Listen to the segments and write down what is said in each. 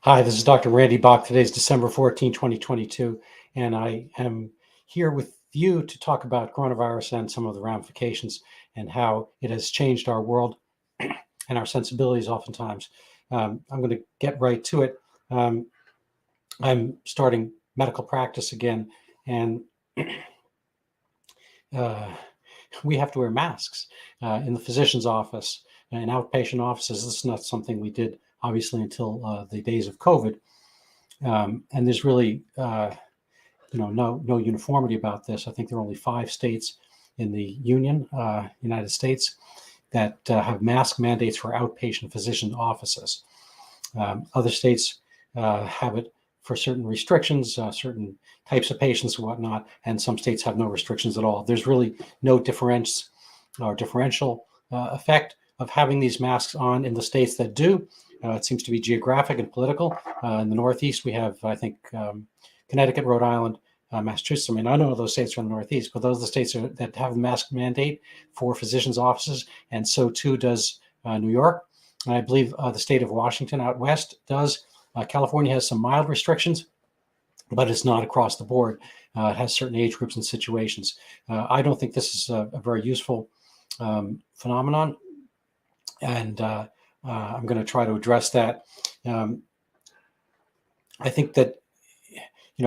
Hi, this is Dr. Randy Bach. Today is December 14, 2022, and I am here with you to talk about coronavirus and some of the ramifications and how it has changed our world and our sensibilities oftentimes. I'm going to get right to it. I'm starting medical practice again, and uh, we have to wear masks in the physician's office, in outpatient offices. This is not something we did, obviously, until the days of COVID. And there's really, no uniformity about this. I think there are only 5 states in the Union, United States, that have mask mandates for outpatient physician offices. Other states have it for certain restrictions, certain types of patients and whatnot, and some states have no restrictions at all. There's really no difference or differential effect of having these masks on in the states that do. It seems to be geographic and political. In the Northeast, we have, I think, Connecticut, Rhode Island, Massachusetts. I mean, I know those states are in the Northeast, but those are the states that have the mask mandate for physicians' offices, and so too does New York. And I believe the state of Washington out west does. California has some mild restrictions, but it's not across the board. It has certain age groups and situations. I don't think this is a very useful phenomenon, and I'm going to try to address that. I think that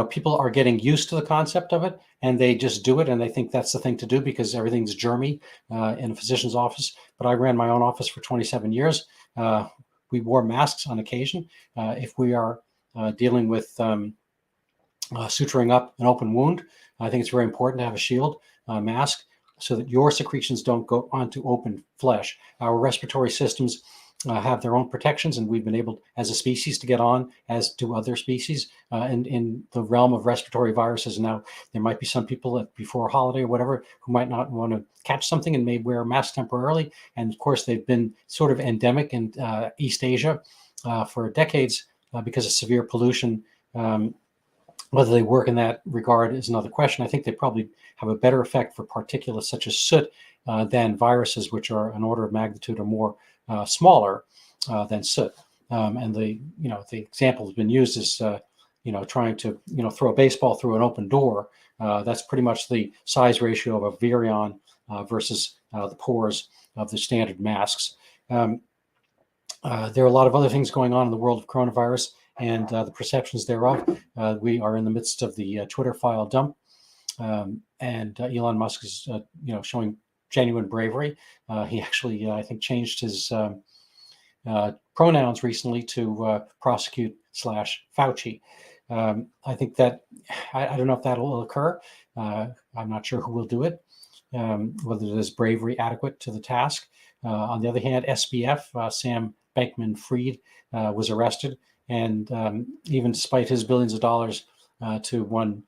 people are getting used to the concept of it, and they just do it, and they think that's the thing to do because everything's germy in a physician's office. But I ran my own office for 27 years. We wore masks on occasion. If we are dealing with suturing up an open wound, I think it's very important to have a shield mask so that your secretions don't go onto open flesh. Our respiratory systems have their own protections, and we've been able, as a species, to get on, as do other species, in the realm of respiratory viruses. Now, there might be some people that before a holiday or whatever who might not want to catch something and may wear a mask temporarily. And of course, they've been sort of endemic in East Asia for decades because of severe pollution. Whether they work in that regard is another question. I think they probably have a better effect for particulates such as soot than viruses, which are an order of magnitude or more smaller than soot. And the example has been used is trying to throw a baseball through an open door. That's pretty much the size ratio of a virion versus the pores of the standard masks. There are a lot of other things going on in the world of coronavirus and the perceptions thereof. We are in the midst of the Twitter file dump, and Elon Musk is showing genuine bravery. He actually, I think, changed his pronouns recently to prosecute /Fauci. I think that I don't know if that will occur. I'm not sure who will do it, whether there's bravery adequate to the task. On the other hand, SBF, Sam Bankman-Fried, was arrested, and even despite his billions of dollars to one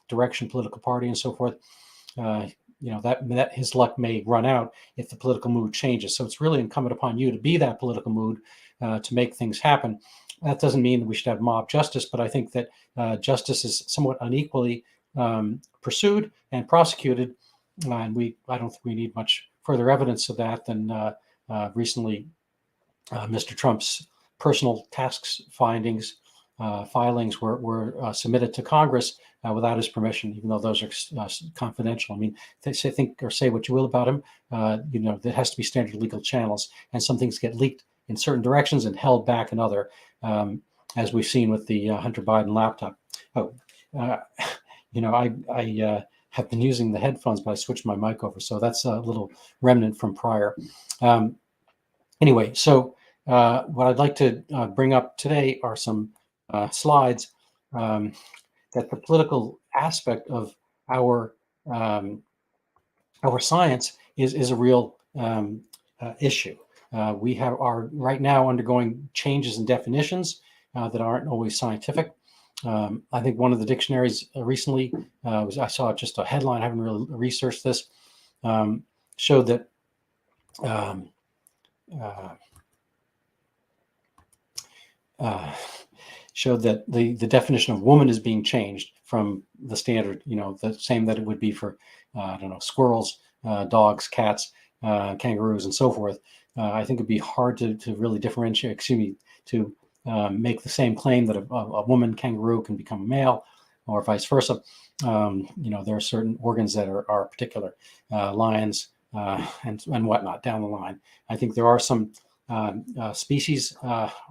direction, political party, and so forth, that his luck may run out if the political mood changes. So it's really incumbent upon you to be that political mood to make things happen. That doesn't mean that we should have mob justice, but I think that justice is somewhat unequally pursued and prosecuted, and I don't think we need much further evidence of that than recently Mr. Trump's personal tax filings were submitted to Congress without his permission, even though those are confidential. I mean, think or say what you will about him, there has to be standard legal channels, and some things get leaked in certain directions and held back in other, as we've seen with the Hunter Biden laptop. I have been using the headphones, but I switched my mic over, so that's a little remnant from prior. Anyway, so what I'd like to bring up today are some slides that the political aspect of our science is a real issue. We are right now undergoing changes in definitions that aren't always scientific. I think one of the dictionaries recently I saw just a headline, I haven't really researched this, showed that the definition of woman is being changed from the standard, the same that it would be for, squirrels, dogs, cats, kangaroos, and so forth. I think it'd be hard to really differentiate, to make the same claim that a woman kangaroo can become a male, or vice versa. There are certain organs that are particular, lions and whatnot down the line. I think there are some species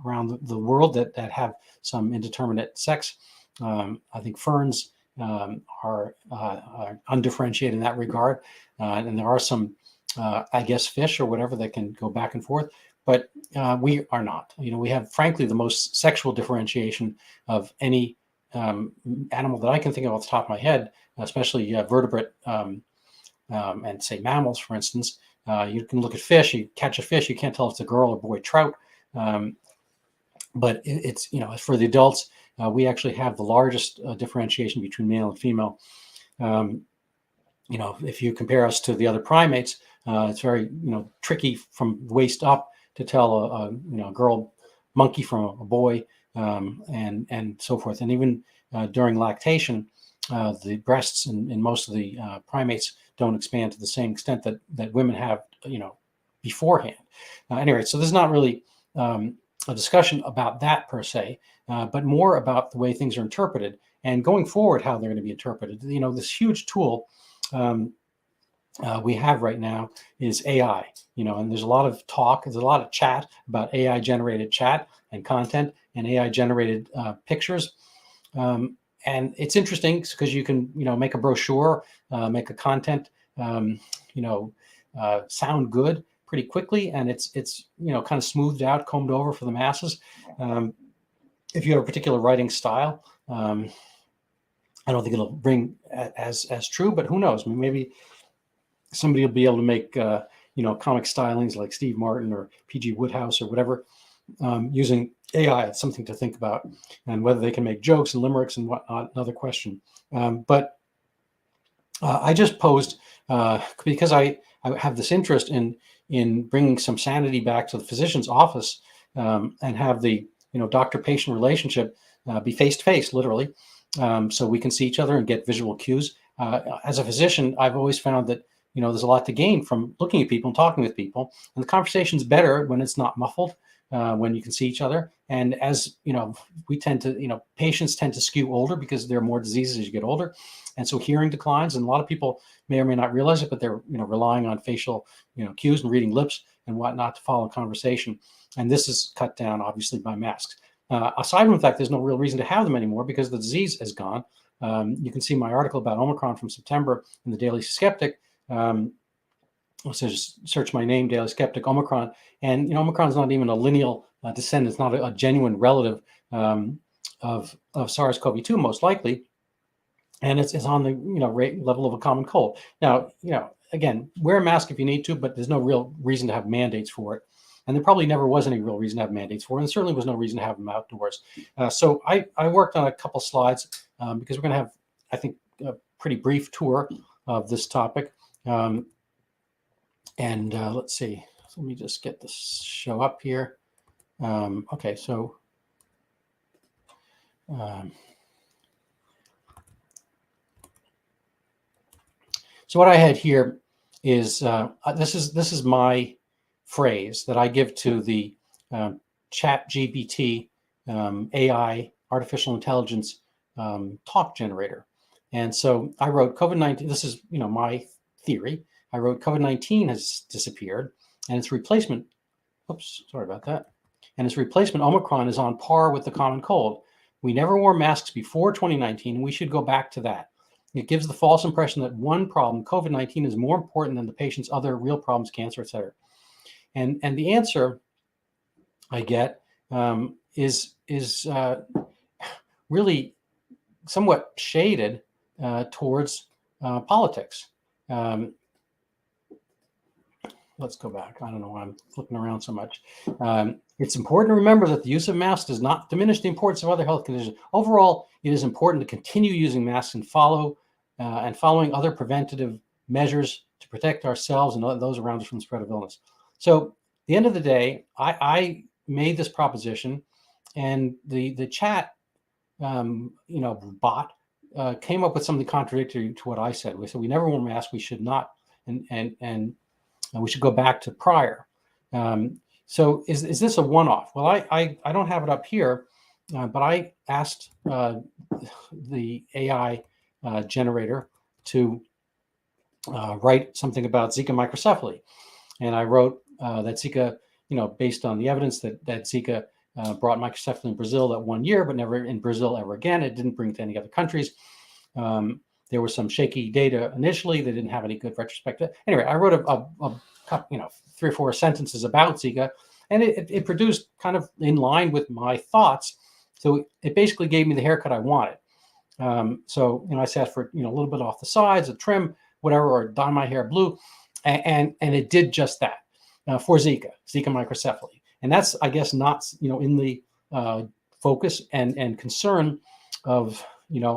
around the world that have some indeterminate sex. I think ferns are undifferentiated in that regard, and there are some, I guess, fish or whatever that can go back and forth. But we are not. We have, frankly, the most sexual differentiation of any animal that I can think of off the top of my head, especially vertebrate and say mammals, for instance. You can look at fish. You catch a fish, you can't tell if it's a girl or boy trout. But it's for the adults, we actually have the largest differentiation between male and female. If you compare us to the other primates, it's very tricky from waist up to tell a girl monkey from a boy, and so forth. And even during lactation, the breasts in most of the primates don't expand to the same extent that women have, beforehand. Anyway, so there's not really a discussion about that per se, but more about the way things are interpreted and going forward, how they're going to be interpreted. This huge tool we have right now is AI, and there's a lot of talk, there's a lot of chat about AI generated chat and content and AI generated pictures. And it's interesting because you can, make a brochure, make a content, sound good pretty quickly, and it's kind of smoothed out, combed over for the masses. If you have a particular writing style, I don't think it'll ring as true, but who knows? Maybe somebody will be able to make comic stylings like Steve Martin or P.G. Wodehouse or whatever, using AI. It's something to think about, and whether they can make jokes and limericks and whatnot, another question. But I just posed because I have this interest in bringing some sanity back to the physician's office, and have the doctor-patient relationship be face-to-face, literally, so we can see each other and get visual cues. As a physician, I've always found that there's a lot to gain from looking at people and talking with people, and the conversation's better when it's not muffled, when you can see each other. And as we tend to, patients tend to skew older because there are more diseases as you get older, and so hearing declines. And a lot of people may or may not realize it, but they're relying on facial cues and reading lips and whatnot to follow conversation. And this is cut down obviously by masks. Aside from the fact there's no real reason to have them anymore because the disease is gone. You can see my article about Omicron from September in the Daily Skeptic. So just search my name, Daily Skeptic, Omicron, and Omicron is not even a lineal descendant. It's not a genuine relative of SARS-CoV-2, most likely, and it's on the rate level of a common cold. Now, again, wear a mask if you need to, but there's no real reason to have mandates for it, and there probably never was any real reason to have mandates for it, and certainly was no reason to have them outdoors. So I worked on a couple slides because we're going to have, I think, a pretty brief tour of this topic. And let's see, so let me just get this show up here. Okay, so what I had here is this is my phrase that I give to the ChatGPT AI artificial intelligence talk generator. And so I wrote COVID-19. This is my theory. I wrote COVID-19 has disappeared, and its replacement, oops, sorry about that, and its replacement Omicron is on par with the common cold. We never wore masks before 2019, and we should go back to that. It gives the false impression that one problem, COVID-19, is more important than the patient's other real problems, cancer, etc. And the answer I get is really somewhat shaded towards politics. Let's go back. I don't know why I'm flipping around so much. It's important to remember that the use of masks does not diminish the importance of other health conditions. Overall, it is important to continue using masks and following other preventative measures to protect ourselves and those around us from the spread of illness. So at the end of the day, I made this proposition, and the chat bot came up with something contradictory to what I said. We said we never wore masks. We should not, and we should go back to prior. So is this a one-off? Well, I don't have it up here, but I asked the AI generator to write something about Zika microcephaly. And I wrote that Zika, based on the evidence that Zika brought microcephaly in Brazil that 1 year, but never in Brazil ever again. It didn't bring to any other countries. There was some shaky data initially. They didn't have any good retrospective. Anyway, I wrote a 3 or 4 sentences about Zika, and it produced kind of in line with my thoughts. So it basically gave me the haircut I wanted. So I sat for a little bit off the sides, a trim, whatever, or dye my hair blue, and it did just that for Zika microcephaly, and that's, I guess, not in the focus and concern of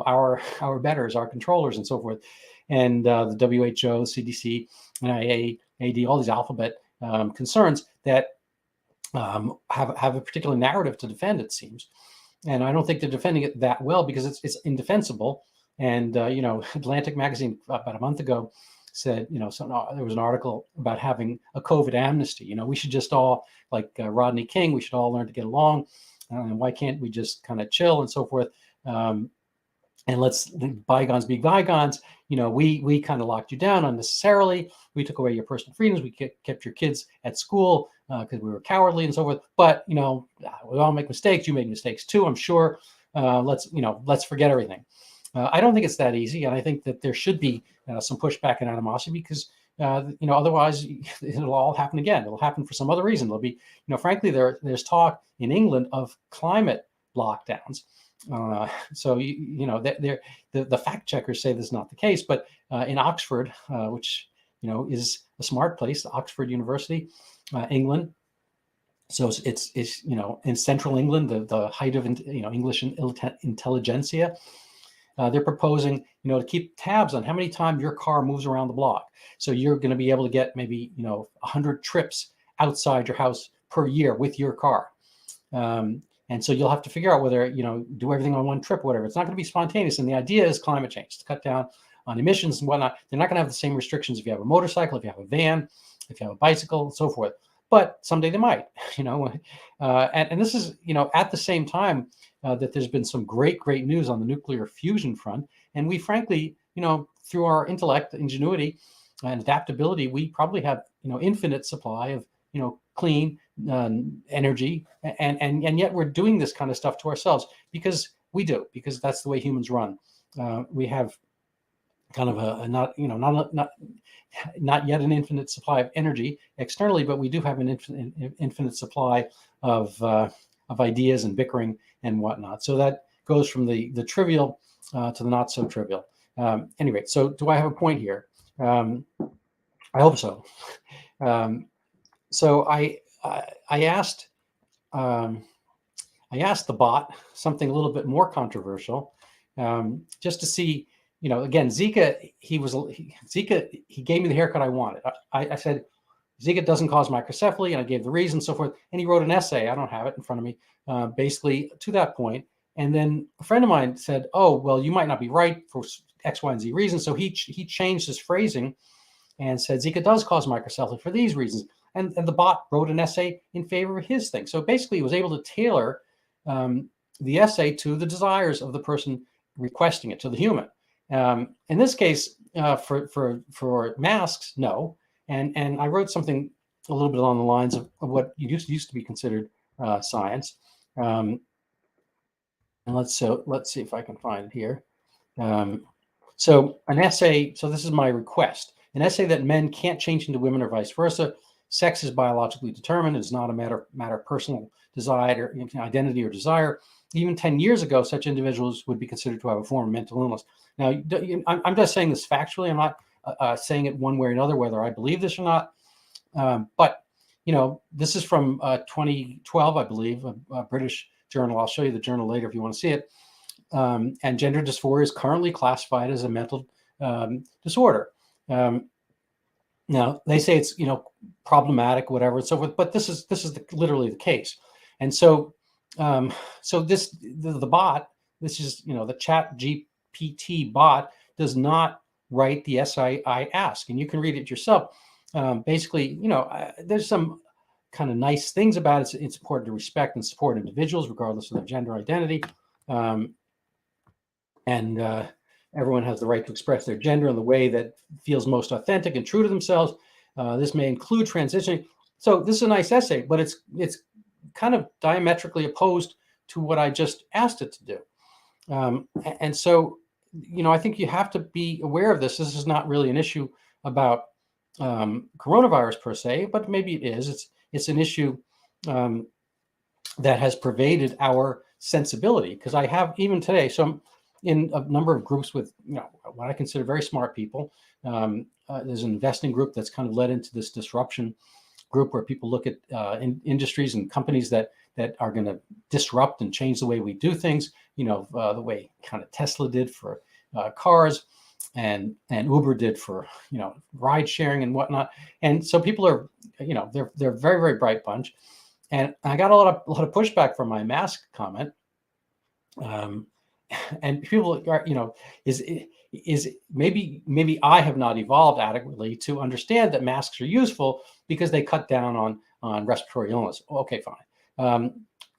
our betters, our controllers, and so forth, and the WHO, CDC, NIA, AD, all these alphabet concerns that have a particular narrative to defend, it seems. And I don't think they're defending it that well, because it's indefensible. And Atlantic Magazine about a month ago said, there was an article about having a COVID amnesty. We should just all, like Rodney King, we should all learn to get along. And why can't we just kind of chill and so forth? And let's bygones be bygones. We kind of locked you down unnecessarily. We took away your personal freedoms. We kept your kids at school because we were cowardly and so forth. But we all make mistakes. You made mistakes too, I'm sure. Let's forget everything. I don't think it's that easy, and I think that there should be some pushback and animosity, because otherwise it'll all happen again. It'll happen for some other reason. There'll be, frankly, there's talk in England of climate lockdowns. So the fact checkers say this is not the case, but in Oxford, which is a smart place, Oxford University, England. So it's in central England, the height of English intelligentsia. They're proposing to keep tabs on how many times your car moves around the block. So you're going to be able to get maybe 100 trips outside your house per year with your car. And so you'll have to figure out whether, do everything on one trip or whatever. It's not going to be spontaneous. And the idea is climate change, to cut down on emissions and whatnot. They're not going to have the same restrictions if you have a motorcycle, if you have a van, if you have a bicycle, and so forth. But someday they might, and this is, at the same time that there's been some great news on the nuclear fusion front. And we frankly, through our intellect, ingenuity, and adaptability, we probably have, infinite supply of, clean energy, and yet we're doing this kind of stuff to ourselves because that's the way humans run. We have kind of a not yet an infinite supply of energy externally, but we do have an infinite supply of ideas and bickering and whatnot. So that goes from the trivial to the not so trivial. Anyway, so do I have a point here? I hope so. So I asked the bot something a little bit more controversial, just to see, again, Zika. He gave me the haircut I wanted. I said, Zika doesn't cause microcephaly, and I gave the reason, so forth. And he wrote an essay. I don't have it in front of me, basically to that point. And then a friend of mine said, "Oh, well, you might not be right for X, Y, and Z reasons." So he changed his phrasing and said Zika does cause microcephaly for these reasons. And the bot wrote an essay in favor of his thing. So basically, he was able to tailor the essay to the desires of the person requesting it, to the human. In this case, for masks, no. And I wrote something a little bit along the lines of what used to be considered science. And let's see if I can find it here. So an essay. So this is my request: an essay that men can't change into women or vice versa. Sex is biologically determined. It's not a matter of personal desire, or identity, or desire. Even 10 years ago, such individuals would be considered to have a form of mental illness. Now, I'm just saying this factually. I'm not saying it one way or another, whether I believe this or not. But this is from 2012, I believe, a British journal. I'll show you the journal later if you want to see it. And gender dysphoria is currently classified as a mental disorder. Now they say it's problematic, whatever, and so forth. But this is literally the case. And so the bot, this is the chat GPT bot, does not write the essay I ask, and you can read it yourself. Basically, there's some kind of nice things about it. It's important to respect and support individuals regardless of their gender identity. And everyone has the right to express their gender in the way that feels most authentic and true to themselves. This may include transitioning. So this is a nice essay, but it's kind of diametrically opposed to what I just asked it to do. And so, I think you have to be aware of this. This is not really an issue about coronavirus per se, but maybe it is. It's an issue that has pervaded our sensibility. Because I have, even today, so I'm in a number of groups with what I consider very smart people. There's an investing group that's kind of led into this disruption group where people look at industries and companies that are going to disrupt and change the way we do things. The way kind of Tesla did for cars, and Uber did for ride sharing and whatnot. And so people are they're a very, very bright bunch. And I got a lot of pushback from my mask comment. And people are, is maybe I have not evolved adequately to understand that masks are useful because they cut down on respiratory illness. Okay, fine.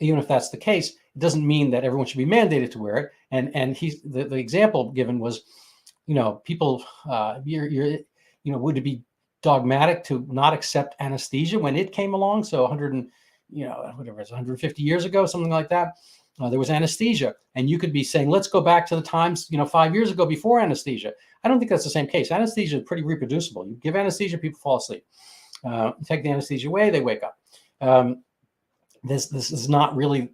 Even if that's the case, it doesn't mean that everyone should be mandated to wear it. And the example given was, people, would it be dogmatic to not accept anesthesia when it came along? So 150 years ago, something like that. There was anesthesia, and you could be saying, let's go back to the times, 5 years ago before anesthesia. I don't think that's the same case. Anesthesia is pretty reproducible. You give anesthesia, people fall asleep. You take the anesthesia away, they wake up. This is not really,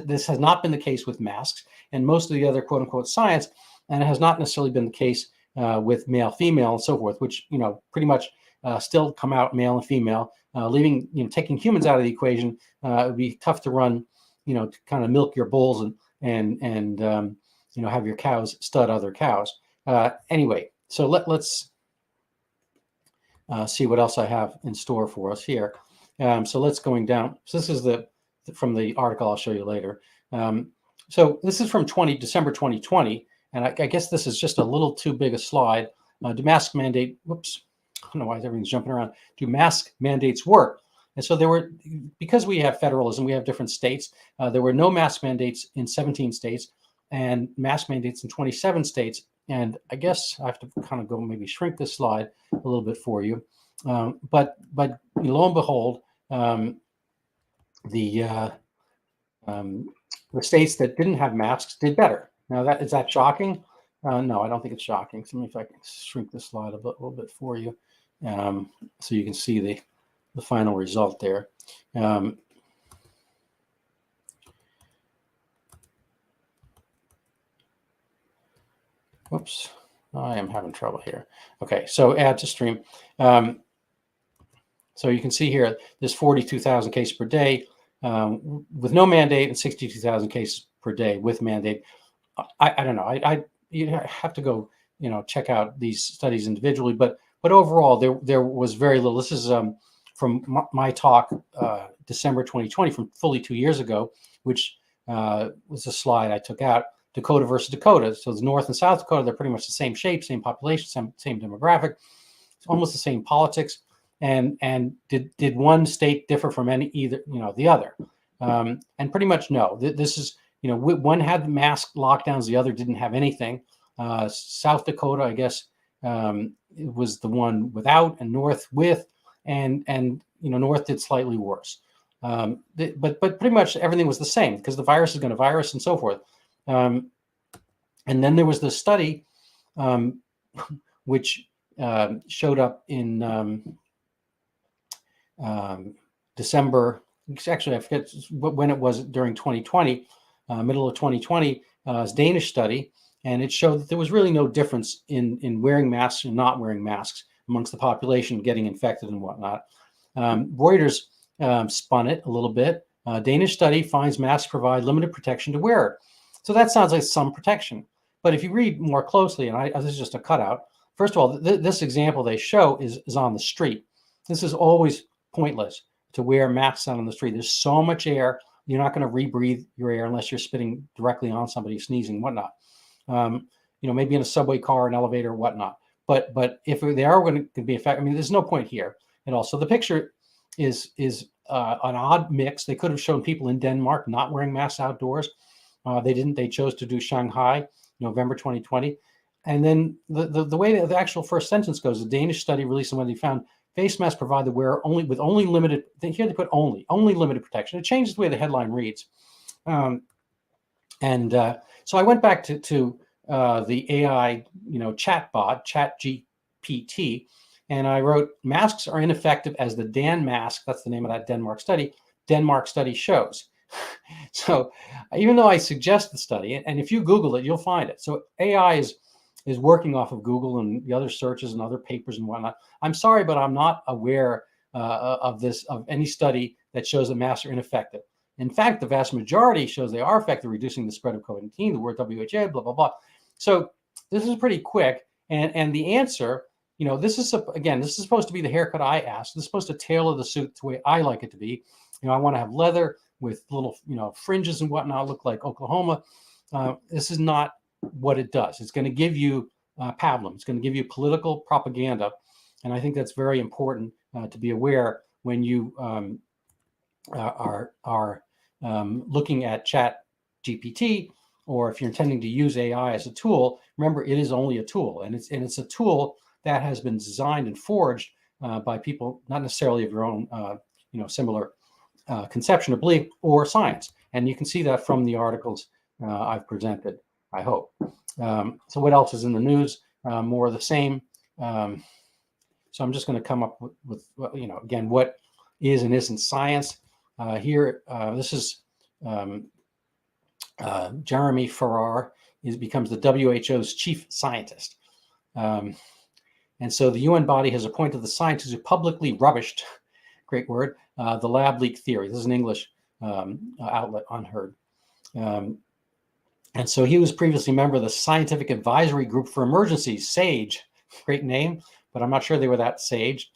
this has not been the case with masks and most of the other quote unquote science, and it has not necessarily been the case with male, female, and so forth, which pretty much still come out male and female. Taking humans out of the equation, it would be tough to run. To kind of milk your bulls and have your cows stud other cows. Anyway, so let's see what else I have in store for us here. So let's going down. So this is from the article I'll show you later. So this is from December 2020, and I guess this is just a little too big a slide. Do mask mandate? Whoops, I don't know why everything's jumping around. Do mask mandates work? And so because we have federalism, we have different states. There were no mask mandates in 17 states and mask mandates in 27 states. And I guess I have to kind of go maybe shrink this slide a little bit for you. But lo and behold, the states that didn't have masks did better. Now, is that shocking? No, I don't think it's shocking. So let me see if I can shrink this slide a little bit for you, so you can see the final result there. Whoops, I am having trouble here. Okay, so add to stream. So you can see here, there's 42,000 cases per day with no mandate and 62,000 cases per day with mandate. I don't know. You have to go, check out these studies individually, but overall, there was very little. This is from my talk, December 2020, from fully 2 years ago, which was a slide I took out. Dakota versus Dakota. So the North and South Dakota, they're pretty much the same shape, same population, same demographic. It's almost the same politics. And did one state differ from the other? And pretty much no. This is, one had mask lockdowns, the other didn't have anything. South Dakota, I guess, it was the one without, and North with, and North did slightly worse. But pretty much everything was the same because the virus is going to virus and so forth. And then there was this study which showed up in December. Actually, I forget when it was during 2020, middle of 2020. It's a Danish study, and it showed that there was really no difference in wearing masks and not wearing masks amongst the population getting infected and whatnot. Reuters spun it a little bit. Danish study finds masks provide limited protection to wearer. So that sounds like some protection. But if you read more closely, and this is just a cutout, first of all, this example they show is on the street. This is always pointless to wear masks out on the street. There's so much air. You're not going to rebreathe your air unless you're spitting directly on somebody, sneezing, whatnot. Maybe in a subway car, an elevator, whatnot. But if they are going to be affected, there's no point here at all. So the picture is an odd mix. They could have shown people in Denmark not wearing masks outdoors. They didn't. They chose to do Shanghai, November 2020. And then the way that the actual first sentence goes, the Danish study released when they found face masks provide the wearer only limited, here they put only limited protection. It changes the way the headline reads. So I went back to the AI, chatbot, ChatGPT, and I wrote, masks are ineffective as the Mask, that's the name of that Denmark study shows. So even though I suggest the study, and if you Google it, you'll find it. So AI is working off of Google and the other searches and other papers and whatnot. I'm sorry, but I'm not aware of any study that shows that masks are ineffective. In fact, the vast majority shows they are effective reducing the spread of COVID-19, the word WHO, blah, blah, blah. So this is pretty quick. And the answer, this is supposed to be the haircut I asked. This is supposed to tailor the suit the way I like it to be. I want to have leather with little, fringes and whatnot, look like Oklahoma. This is not what it does. It's going to give you pablum. It's going to give you political propaganda. And I think that's very important to be aware when you are looking at Chat GPT, or if you're intending to use AI as a tool. Remember, it is only a tool, and it's a tool that has been designed and forged by people not necessarily of your own similar conception or belief or science. And you can see that from the articles I've presented, I hope. So what else is in the news? More of the same. So I'm just going to come up with again, what is and isn't science. Here, this is Jeremy Farrar becomes the WHO's chief scientist. And so the UN body has appointed the scientists who publicly rubbished, great word, the lab leak theory. This is an English outlet, Unheard. And so he was previously a member of the Scientific Advisory Group for Emergencies, SAGE, great name, but I'm not sure they were that sage.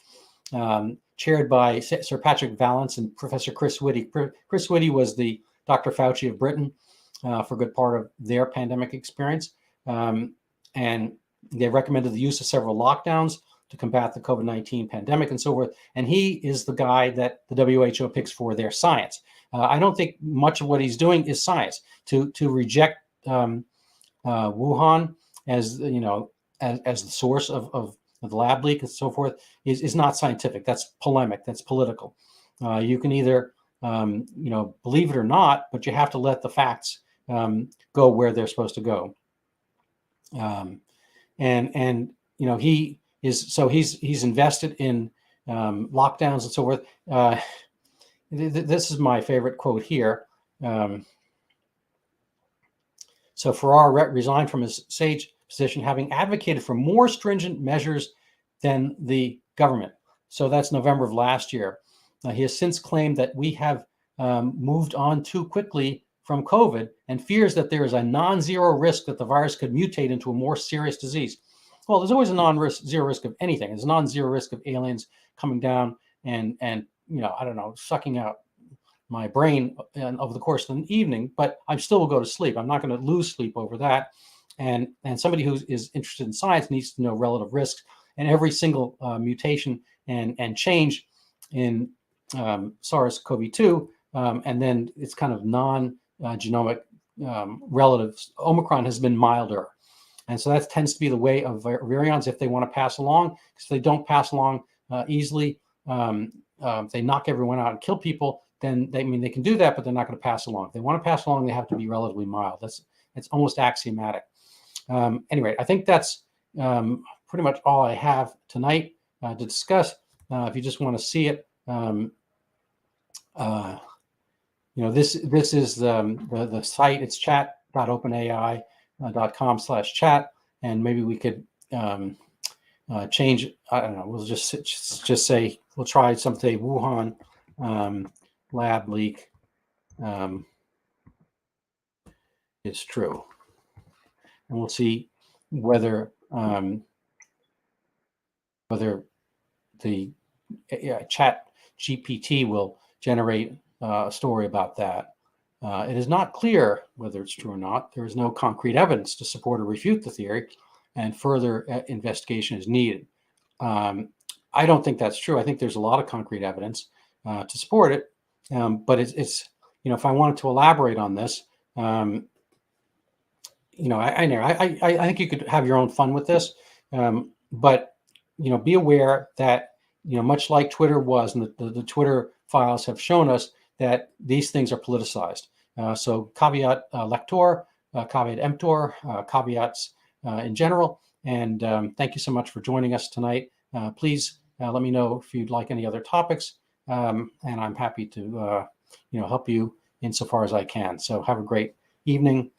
Chaired by Sir Patrick Vallance and Professor Chris Whitty. Chris Whitty was the Dr. Fauci of Britain for a good part of their pandemic experience. And they recommended the use of several lockdowns to combat the COVID-19 pandemic and so forth. And he is the guy that the WHO picks for their science. I don't think much of what he's doing is science. To reject Wuhan as as the source of the lab leak and so forth is not scientific. That's polemic. That's political. You can either believe it or not, but you have to let the facts go where they're supposed to go. He's invested in lockdowns and so forth. This is my favorite quote here. So Farrar resigned from his SAGE position, having advocated for more stringent measures than the government. So that's November of last year. He has since claimed that we have moved on too quickly from COVID and fears that there is a non-zero risk that the virus could mutate into a more serious disease. Well, there's always a non-zero risk of anything. There's a non-zero risk of aliens coming down and sucking out my brain over the course of an evening, but I still will go to sleep. I'm not going to lose sleep over that. And somebody who is interested in science needs to know relative risks, and every single mutation and change in SARS-CoV-2, and then it's kind of non-genomic relatives. Omicron has been milder. And so that tends to be the way of virions if they want to pass along, because if they don't pass along easily, if they knock everyone out and kill people, then they can do that, but they're not going to pass along. If they want to pass along, they have to be relatively mild. It's almost axiomatic. Anyway, I think that's pretty much all I have tonight to discuss. If you just want to see it, this is the site. It's chat.openai.com/chat, and maybe we could change. I don't know. We'll just say we'll try something. Wuhan lab leak is true, and we'll see whether the Chat GPT will generate a story about that. It is not clear whether it's true or not. There is no concrete evidence to support or refute the theory, and further investigation is needed. I don't think that's true. I think there's a lot of concrete evidence. to support it. But it's if I wanted to elaborate on this, I think you could have your own fun with this, but be aware that much like Twitter was, and the Twitter files have shown us that these things are politicized. So caveat lector, caveat emptor, caveats in general. And thank you so much for joining us tonight. Please let me know if you'd like any other topics, and I'm happy to help you insofar as I can. So have a great evening.